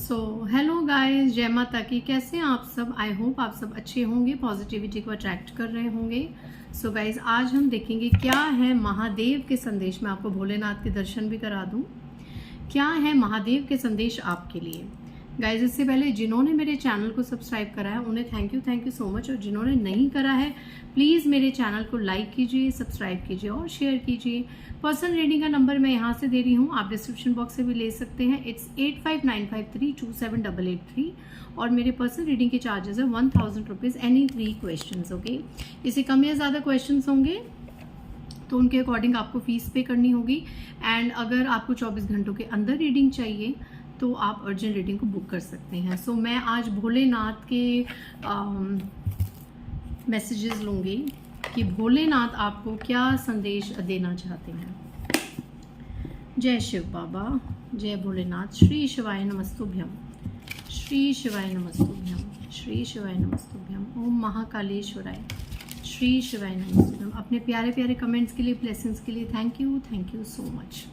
So hello guys, जय माता की। कैसे हैं आप सब? आई होप आप सब अच्छे होंगे, पॉजिटिविटी को अट्रैक्ट कर रहे होंगे। सो गाइस, आज हम देखेंगे क्या है महादेव के संदेश। मैं आपको भोलेनाथ के दर्शन भी करा दूं। क्या है महादेव के संदेश आपके लिए। गाइज, इससे पहले जिन्होंने मेरे चैनल को सब्सक्राइब करा है उन्हें थैंक यू सो मच, और जिन्होंने नहीं करा है प्लीज़ मेरे चैनल को लाइक कीजिए, सब्सक्राइब कीजिए और शेयर कीजिए। पर्सनल रीडिंग का नंबर मैं यहाँ से दे रही हूँ, आप डिस्क्रिप्शन बॉक्स से भी ले सकते हैं। इट्स 8595327883 और मेरे पर्सनल रीडिंग के चार्जेस है 1000 रुपीज़ एनी 3 क्वेश्चन। ओके, इससे कम या ज़्यादा क्वेश्चन होंगे तो उनके अकॉर्डिंग आपको फीस पे करनी होगी। एंड अगर आपको 24 घंटों के अंदर रीडिंग चाहिए तो आप अर्जेंट रीडिंग को बुक कर सकते हैं। सो मैं आज भोलेनाथ के मैसेजेस लूँगी कि भोलेनाथ आपको क्या संदेश देना चाहते हैं। जय शिव बाबा, जय भोलेनाथ। श्री शिवाय नमस्तुभ्यम, श्री शिवाय नमस्तुभ्यम, श्री शिवाय नमस्तुभ्यम। ओम महाकालेश्वराय, श्री शिवाय नमस्तुभ्यम। अपने प्यारे प्यारे कमेंट्स के लिए, ब्लेसिंग्स के लिए थैंक यू सो मच।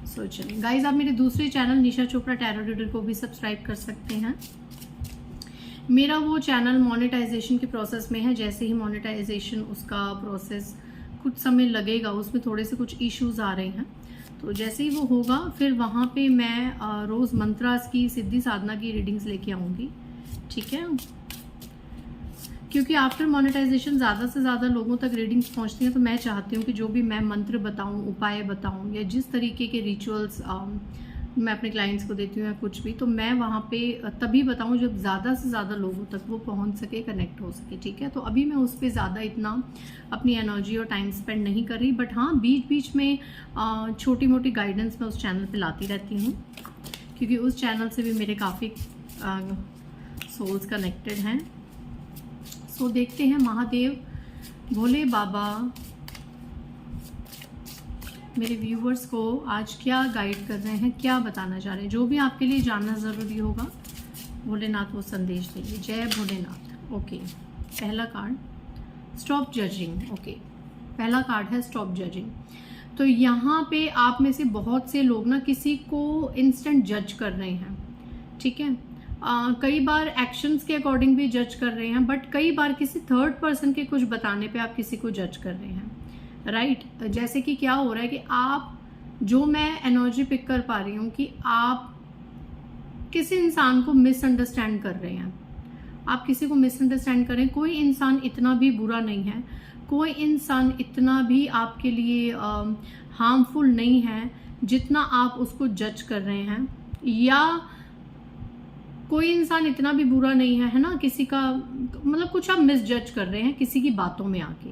सो चलिए गाइज, आप मेरे दूसरे चैनल निशा चोपड़ा टैरो रीडर को भी सब्सक्राइब कर सकते हैं। मेरा वो चैनल मोनेटाइजेशन के प्रोसेस में है। जैसे ही मोनेटाइजेशन उसका प्रोसेस कुछ समय लगेगा, उसमें थोड़े से कुछ इश्यूज आ रहे हैं, तो जैसे ही वो होगा फिर वहाँ पे मैं रोज़ मंत्रास की, सिद्धि साधना की रीडिंग्स लेके आऊँगी। ठीक है, क्योंकि आफ्टर मोनेटाइजेशन ज़्यादा से ज़्यादा लोगों तक रीडिंग्स पहुंचती हैं, तो मैं चाहती हूँ कि जो भी मैं मंत्र बताऊँ, उपाय बताऊँ, या जिस तरीके के रिचुअल्स मैं अपने क्लाइंट्स को देती हूँ या कुछ भी, तो मैं वहाँ पे तभी बताऊँ जब ज़्यादा से ज़्यादा लोगों तक वो पहुँच सके, कनेक्ट हो सके। ठीक है, तो अभी मैं उस पर ज़्यादा इतना अपनी एनर्जी और टाइम स्पेंड नहीं कर रही, बट हाँ बीच बीच में छोटी मोटी गाइडेंस मैं उस चैनल पर लाती रहती हूँ, क्योंकि उस चैनल से भी मेरे काफ़ी सोल्स कनेक्टेड हैं। सो देखते हैं महादेव भोले बाबा मेरे व्यूवर्स को आज क्या गाइड कर रहे हैं, क्या बताना चाह रहे हैं। जो भी आपके लिए जानना ज़रूरी होगा भोलेनाथ वो संदेश देंगे। जय भोलेनाथ। ओके, पहला कार्ड स्टॉप जजिंग। ओके, पहला कार्ड है स्टॉप जजिंग। तो यहाँ पे आप में से बहुत से लोग ना किसी को इंस्टेंट जज कर रहे हैं। ठीक है, कई बार एक्शंस के अकॉर्डिंग भी जज कर रहे हैं, बट कई बार किसी थर्ड पर्सन के कुछ बताने पे आप किसी को जज कर रहे हैं। राइट, जैसे कि क्या हो रहा है कि आप, जो मैं एनर्जी पिक कर पा रही हूँ कि आप किसी इंसान को मिसअंडरस्टैंड कर रहे हैं। आप किसी को मिसअंडरस्टैंड करें। कोई इंसान इतना भी बुरा नहीं है, कोई इंसान इतना भी आपके लिए हार्मफुल नहीं है जितना आप उसको जज कर रहे हैं, या कोई इंसान इतना भी बुरा नहीं है ना, किसी का मतलब कुछ आप मिस जज कर रहे हैं किसी की बातों में आके,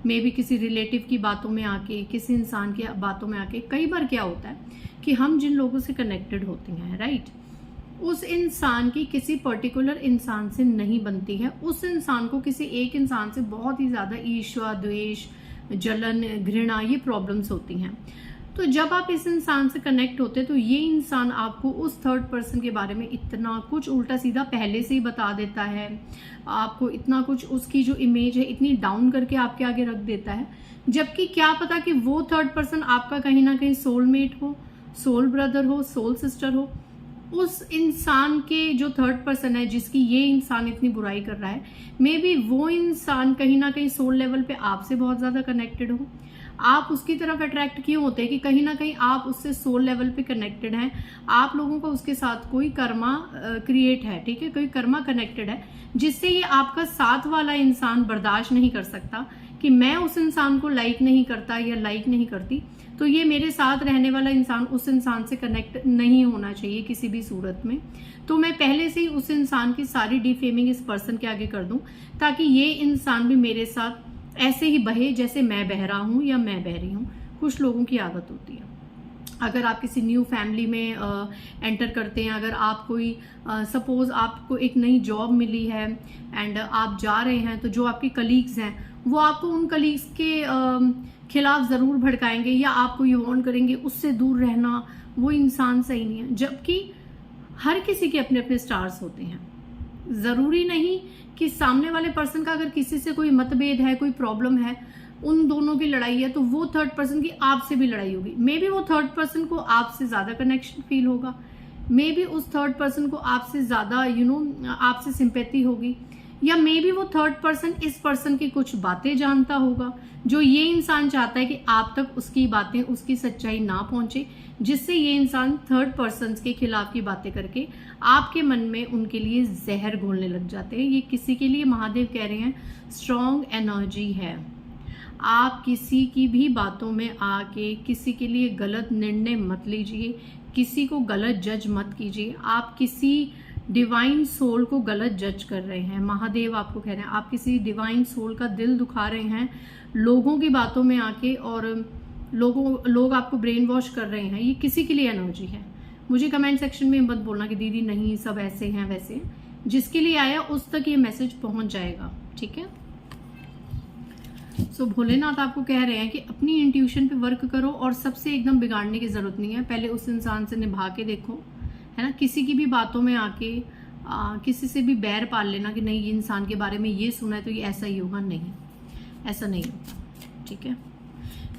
मे बी किसी रिलेटिव की बातों में आके, किसी इंसान की बातों में आके। कई बार क्या होता है कि हम जिन लोगों से कनेक्टेड होते हैं, राइट, उस इंसान की किसी पर्टिकुलर इंसान से नहीं बनती है। उस इंसान को किसी एक इंसान से बहुत ही ज़्यादा ईर्ष्या, द्वेष, जलन, घृणा, ये प्रॉब्लम्स होती हैं। तो जब आप इस इंसान से कनेक्ट होते हैं तो ये इंसान आपको उस थर्ड पर्सन के बारे में इतना कुछ उल्टा सीधा पहले से ही बता देता है, आपको इतना कुछ उसकी जो इमेज है इतनी डाउन करके आपके आगे रख देता है, जबकि क्या पता कि वो थर्ड पर्सन आपका कहीं ना कहीं सोलमेट हो, सोल ब्रदर हो, सोल सिस्टर हो। उस इंसान के जो थर्ड पर्सन है जिसकी ये इंसान इतनी बुराई कर रहा है, मे बी वो इंसान कहीं ना कहीं सोल लेवल पे आपसे बहुत ज़्यादा कनेक्टेड हो। आप उसकी तरफ अट्रैक्ट क्यों होते हैं कि कहीं ना कहीं आप उससे सोल लेवल पे कनेक्टेड हैं। आप लोगों का उसके साथ कोई कर्मा क्रिएट है, ठीक है, कोई कर्मा कनेक्टेड है, जिससे ये आपका साथ वाला इंसान बर्दाश्त नहीं कर सकता कि मैं उस इंसान को लाइक नहीं करता या लाइक नहीं करती, तो ये मेरे साथ रहने वाला इंसान उस इंसान से कनेक्ट नहीं होना चाहिए किसी भी सूरत में। तो मैं पहले से ही उस इंसान की सारी डिफेमिंग इस पर्सन के आगे कर दूं, ताकि ये इंसान भी मेरे साथ ऐसे ही बहे जैसे मैं बह रहा हूँ या मैं बह रही हूँ। कुछ लोगों की आदत होती है, अगर आप किसी न्यू फैमिली में एंटर करते हैं, अगर आप कोई सपोज आपको एक नई जॉब मिली है एंड आप जा रहे हैं, तो जो आपके कलीग्स हैं वो आपको उन कलीग्स के खिलाफ ज़रूर भड़काएंगे या आपको ये वार्न करेंगे उससे दूर रहना, वो इंसान सही नहीं है। जबकि हर किसी के अपने अपने स्टार्स होते हैं। ज़रूरी नहीं कि सामने वाले पर्सन का अगर किसी से कोई मतभेद है, कोई प्रॉब्लम है, उन दोनों की लड़ाई है, तो वो थर्ड पर्सन की आपसे भी लड़ाई होगी। मे बी वो थर्ड पर्सन को आपसे ज़्यादा कनेक्शन फील होगा, मे बी उस थर्ड पर्सन को आपसे ज्यादा आपसे सिंपैथी होगी, या मे बी वो थर्ड पर्सन इस पर्सन की कुछ बातें जानता होगा, जो ये इंसान चाहता है कि आप तक उसकी बातें, उसकी सच्चाई ना पहुंचे, जिससे ये इंसान थर्ड पर्सन के खिलाफ की बातें करके आपके मन में उनके लिए जहर घोलने लग जाते हैं। ये किसी के लिए महादेव कह रहे हैं स्ट्रॉन्ग एनर्जी है। आप किसी की भी बातों में आके किसी के लिए गलत निर्णय मत लीजिए, किसी को गलत जज मत कीजिए। आप किसी डिवाइन सोल को गलत जज कर रहे हैं। महादेव आपको कह रहे हैं आप किसी डिवाइन सोल का दिल दुखा रहे हैं लोगों की बातों में आके, और लोग आपको ब्रेन वॉश कर रहे हैं। ये किसी के लिए एनर्जी है। मुझे कमेंट सेक्शन में मत बोलना कि दीदी नहीं सब ऐसे हैं वैसे। जिसके लिए आया उस तक ये मैसेज पहुंच जाएगा, ठीक है। सो भोलेनाथ आपको कह रहे हैं कि अपनी इंट्यूशन पे वर्क करो, और सबसे एकदम बिगाड़ने की जरूरत नहीं है। पहले उस इंसान से निभा के देखो, है ना। किसी की भी बातों में आके किसी से भी बैर पाल लेना कि नहीं ये इंसान के बारे में ये सुना है तो ये ऐसा ही होगा, नहीं, ऐसा नहीं होता, ठीक है।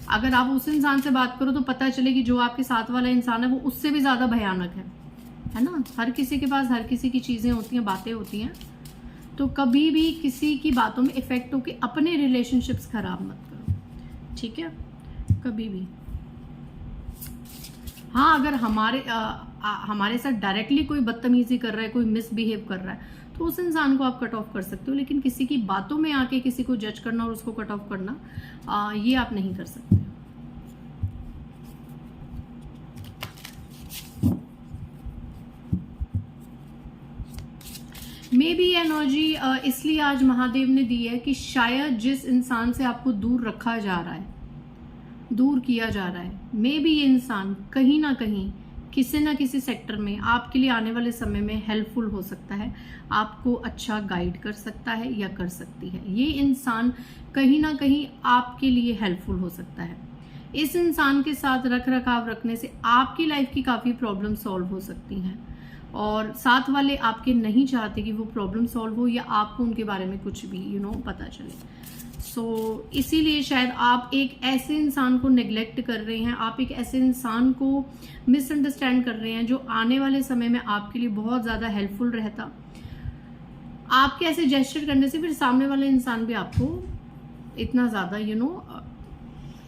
अगर आप उस इंसान से बात करो तो पता चले कि जो आपके साथ वाला इंसान है वो उससे भी ज्यादा भयानक है ना। हर किसी के पास हर किसी की चीजें होती हैं, बातें होती हैं। तो कभी भी किसी की बातों में इफेक्ट होके अपने रिलेशनशिप्स खराब मत करो, ठीक है, कभी भी। हाँ, अगर हमारे साथ डायरेक्टली कोई बदतमीजी कर रहा है, कोई मिसबिहेव कर रहा है, तो उस इंसान को आप कट ऑफ कर सकते हो। लेकिन किसी की बातों में आके किसी को जज करना और उसको कट ऑफ करना, ये आप नहीं कर सकते। मे बी एनर्जी इसलिए आज महादेव ने दी है कि शायद जिस इंसान से आपको दूर रखा जा रहा है, दूर किया जा रहा है, मे बी ये इंसान कहीं ना कहीं किसी ना किसी सेक्टर में आपके लिए आने वाले समय में हेल्पफुल हो सकता है, आपको अच्छा गाइड कर सकता है या कर सकती है। ये इंसान कहीं ना कहीं आपके लिए हेल्पफुल हो सकता है। इस इंसान के साथ रख रखाव रखने से आपकी लाइफ की काफ़ी प्रॉब्लम सॉल्व हो सकती हैं, और साथ वाले आपके नहीं चाहते कि वो प्रॉब्लम सॉल्व हो या आपको उनके बारे में कुछ भी पता चले। सो इसीलिए शायद आप एक ऐसे इंसान को नेग्लेक्ट कर रहे हैं, आप एक ऐसे इंसान को मिसअंडरस्टैंड कर रहे हैं जो आने वाले समय में आपके लिए बहुत ज़्यादा हेल्पफुल रहता। आपके ऐसे जेस्चर करने से फिर सामने वाला इंसान भी आपको इतना ज़्यादा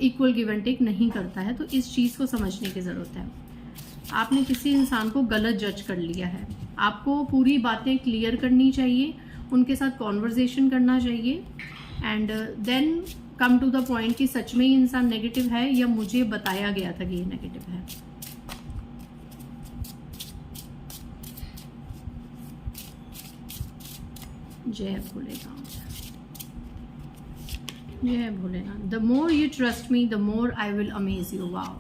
इक्वल गिव एंड टेक नहीं करता है। तो इस चीज़ को समझने की ज़रूरत है। आपने किसी इंसान को गलत जज कर लिया है, आपको पूरी बातें क्लियर करनी चाहिए, उनके साथ कॉन्वर्जेशन करना चाहिए, and then come to the point कि सच में ये इंसान नेगेटिव है या मुझे बताया गया था कि ये नेगेटिव है। जय भोलेनाथ, जय Bholenath. The more you trust me the more I will amaze you. Wow.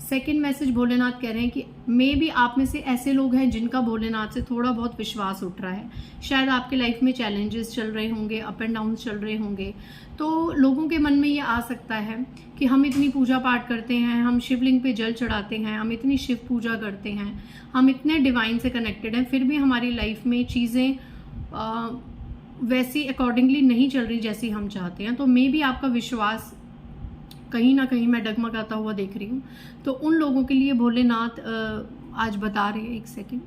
Second message Bholenath कह रहे हैं कि मे बी आप में से ऐसे लोग हैं जिनका भोलेनाथ से थोड़ा बहुत विश्वास उठ रहा है। शायद आपके लाइफ में चैलेंजेस चल रहे होंगे, अप एंड डाउन चल रहे होंगे, तो लोगों के मन में ये आ सकता है कि हम इतनी पूजा पाठ करते हैं, हम शिवलिंग पे जल चढ़ाते हैं, हम इतनी शिव पूजा करते हैं, हम इतने डिवाइन से कनेक्टेड हैं, फिर भी हमारी लाइफ में चीज़ें वैसी अकॉर्डिंगली नहीं चल रही जैसी हम चाहते हैं। तो मे बी आपका विश्वास कहीं ना कहीं मैं डगमगाता हुआ देख रही हूँ। तो उन लोगों के लिए भोलेनाथ आज बता रहे हैं, एक सेकेंड,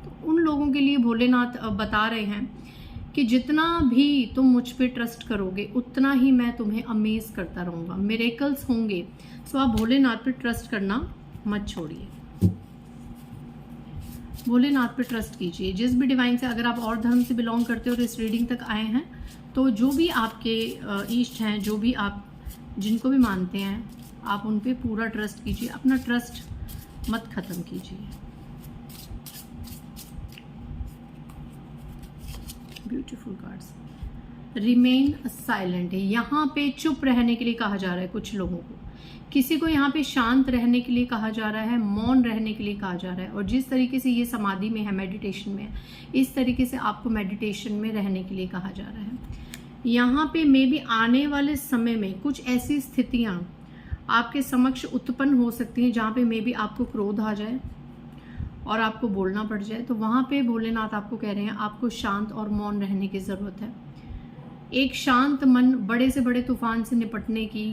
तो उन लोगों के लिए भोलेनाथ बता रहे हैं कि जितना भी तुम मुझ पे ट्रस्ट करोगे उतना ही मैं तुम्हें अमेज करता रहूँगा, मिरेकल्स होंगे। सो आप भोलेनाथ पे ट्रस्ट करना मत छोड़िए, भोलेनाथ पे ट्रस्ट कीजिए। जिस भी डिवाइन से, अगर आप और धर्म से बिलोंग करते हो और इस रीडिंग तक आए हैं, तो जो भी आपके इष्ट हैं, जो भी आप जिनको भी मानते हैं, आप उन पे पूरा ट्रस्ट कीजिए, अपना ट्रस्ट मत खत्म कीजिए। Beautiful cards. रिमेन साइलेंट है, यहाँ पे चुप रहने के लिए कहा जा रहा है कुछ लोगों को। किसी को यहाँ पे शांत रहने के लिए कहा जा रहा है, मौन रहने के लिए कहा जा रहा है। और जिस तरीके से ये समाधि में है, मेडिटेशन में है, इस तरीके से आपको मेडिटेशन में रहने के लिए कहा जा रहा है। यहाँ पे मे बी आने वाले समय में कुछ ऐसी स्थितियाँ आपके समक्ष उत्पन्न हो सकती हैं जहाँ पे मे बी आपको क्रोध आ जाए और आपको बोलना पड़ जाए। तो वहाँ पे भोलेनाथ आपको कह रहे हैं आपको शांत और मौन रहने की ज़रूरत है। एक शांत मन बड़े से बड़े तूफान से निपटने की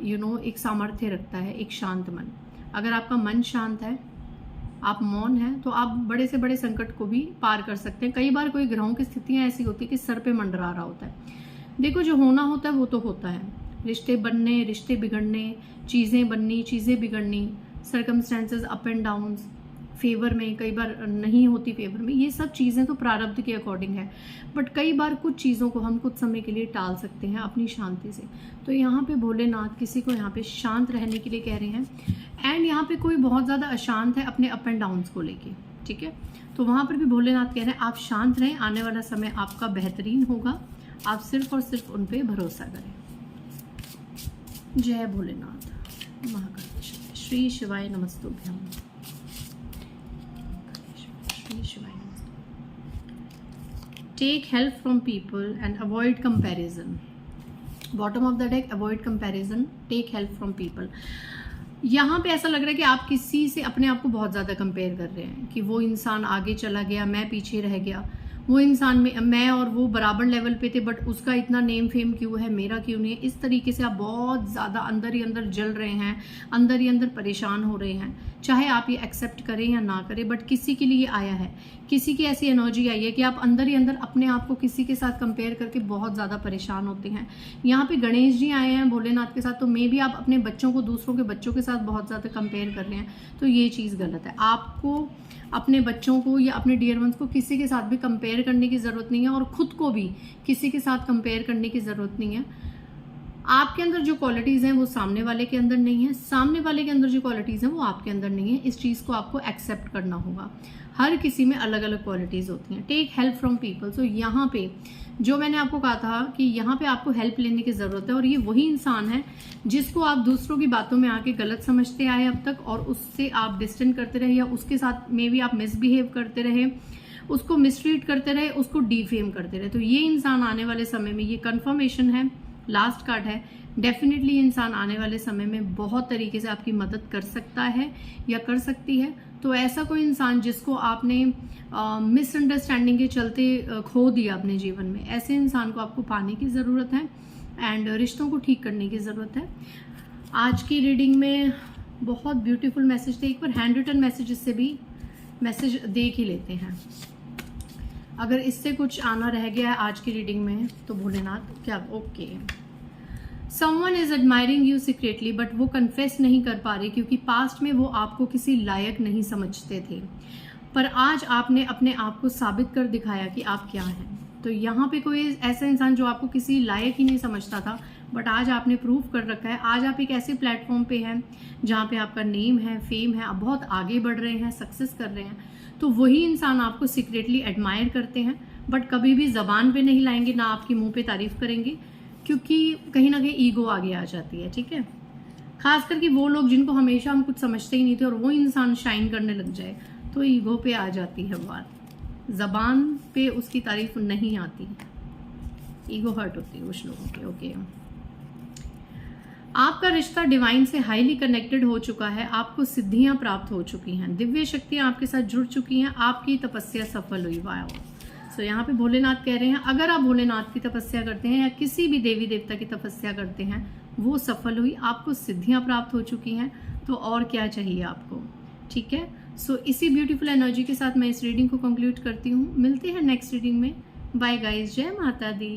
एक सामर्थ्य रखता है, एक शांत मन। अगर आपका मन शांत है आप मौन हैं, तो आप बड़े से बड़े संकट को भी पार कर सकते हैं। कई बार कोई ग्रहों की स्थितियां ऐसी होती है कि सर पे मंडरा रहा होता है। देखो, जो होना होता है वो तो होता है, रिश्ते बनने, रिश्ते बिगड़ने, चीज़ें बननी, चीज़ें बिगड़नी, circumstances up and downs, favour में, कई बार नहीं होती फेवर में, ये सब चीज़ें तो प्रारब्ध के अकॉर्डिंग है। बट कई बार कुछ चीज़ों को हम कुछ समय के लिए टाल सकते हैं अपनी शांति से। तो यहाँ पे भोलेनाथ किसी को यहाँ पे शांत रहने के लिए कह रहे हैं। एंड यहाँ पे कोई बहुत ज़्यादा अशांत है अपने अप एंड डाउन्स को लेके, ठीक है, तो वहाँ पर भी भोलेनाथ कह रहे हैं आप शांत रहें, आने वाला समय आपका बेहतरीन होगा, आप सिर्फ और सिर्फ उन पर भरोसा करें। जय भोलेनाथ, महाकाल, श्री शिवाय नमस्तुभ्यम, श्री शिवाय नमस्तुभ्यम। Take help from people and avoid comparison. Bottom of the deck, avoid comparison, take help from people. यहाँ पे ऐसा लग रहा है कि आप किसी से अपने आप को बहुत ज़्यादा कंपेयर कर रहे हैं कि वो इंसान आगे चला गया, मैं पीछे रह गया, वो इंसान में मैं और वो बराबर लेवल पे थे बट उसका इतना नेम फेम क्यों है, मेरा क्यों नहीं है। इस तरीके से आप बहुत ज़्यादा अंदर ही अंदर जल रहे हैं, अंदर ही अंदर परेशान हो रहे हैं, चाहे आप ये एक्सेप्ट करें या ना करें, बट किसी के लिए आया है, किसी की ऐसी एनर्जी आई है कि आप अंदर ही अंदर अपने आप को किसी के साथ कंपेयर करके बहुत ज़्यादा परेशान होते हैं। यहाँ पे गणेश जी आए हैं भोलेनाथ के साथ, तो मे भी आप अपने बच्चों को दूसरों के बच्चों के साथ बहुत ज़्यादा कंपेयर कर रहे हैं, तो ये चीज़ गलत है। आपको अपने बच्चों को या अपने डियर वंस को किसी के साथ भी कंपेयर करने की ज़रूरत नहीं है, और ख़ुद को भी किसी के साथ कंपेयर करने की ज़रूरत नहीं है। आपके अंदर जो क्वालिटीज़ हैं वो सामने वाले के अंदर नहीं है, सामने वाले के अंदर जो क्वालिटीज़ हैं वो आपके अंदर नहीं है। इस चीज़ को आपको एक्सेप्ट करना होगा। हर किसी में अलग अलग क्वालिटीज़ होती हैं। Take help from people. So यहाँ पे जो मैंने आपको कहा था कि यहाँ पे आपको हेल्प लेने की ज़रूरत है, और ये वही इंसान है जिसको आप दूसरों की बातों में आके गलत समझते आए अब तक, और उससे आप डिस्टेंस करते रहे, या उसके साथ मे भी आप मिसबिहेव करते रहे, उसको मिसट्रीट करते रहे, उसको डीफेम करते रहे। तो ये इंसान आने वाले समय में, ये कंफर्मेशन है, लास्ट कार्ड है, डेफिनेटली इंसान आने वाले समय में बहुत तरीके से आपकी मदद कर सकता है या कर सकती है। तो ऐसा कोई इंसान जिसको आपने मिसअंडरस्टैंडिंग के चलते खो दिया अपने जीवन में, ऐसे इंसान को आपको पाने की ज़रूरत है एंड रिश्तों को ठीक करने की ज़रूरत है। आज की रीडिंग में बहुत ब्यूटीफुल मैसेज थे। एक बार हैंड रिटन मैसेजेस से भी मैसेज देख ही लेते हैं। अगर इससे कुछ आना रह गया है आज की रीडिंग में तो भोलेनाथ क्या, okay, someone is admiring you secretly, but वो कन्फेस नहीं कर पा रहे क्योंकि पास्ट में वो आपको किसी लायक नहीं समझते थे, पर आज आपने अपने आप को साबित कर दिखाया कि आप क्या हैं। तो यहाँ पे कोई ऐसा इंसान जो आपको किसी लायक ही नहीं समझता था, बट आज आपने प्रूव कर रखा है। आज आप एक ऐसे प्लेटफॉर्म पे हैं जहाँ पे आपका नेम है, फेम है, आप बहुत आगे बढ़ रहे हैं, सक्सेस कर रहे हैं। तो वही इंसान आपको सीक्रेटली एडमायर करते हैं, बट कभी भी जबान पे नहीं लाएंगे, ना आपकी मुंह पे तारीफ करेंगे, क्योंकि कहीं ना कहीं ईगो आगे आ जाती है, ठीक है। खास करके वो लोग जिनको हमेशा हम कुछ समझते ही नहीं थे और वो इंसान शाइन करने लग जाए तो ईगो पे आ जाती है बात, जबान पे उसकी तारीफ नहीं आती, ईगो हर्ट होती है कुछ लोगों की। ओके, आपका रिश्ता डिवाइन से हाईली कनेक्टेड हो चुका है, आपको सिद्धियां प्राप्त हो चुकी हैं, दिव्य शक्तियां आपके साथ जुड़ चुकी हैं, आपकी तपस्या सफल हुई। वाह। सो यहाँ पे भोलेनाथ कह रहे हैं अगर आप भोलेनाथ की तपस्या करते हैं या किसी भी देवी देवता की तपस्या करते हैं, वो सफल हुई, आपको सिद्धियां प्राप्त हो चुकी हैं, तो और क्या चाहिए आपको, ठीक है। सो इसी ब्यूटीफुल एनर्जी के साथ मैं इस रीडिंग को कंक्लूड करती हूँ। मिलते हैं नेक्स्ट रीडिंग में। बाय गाइस, जय माता दी।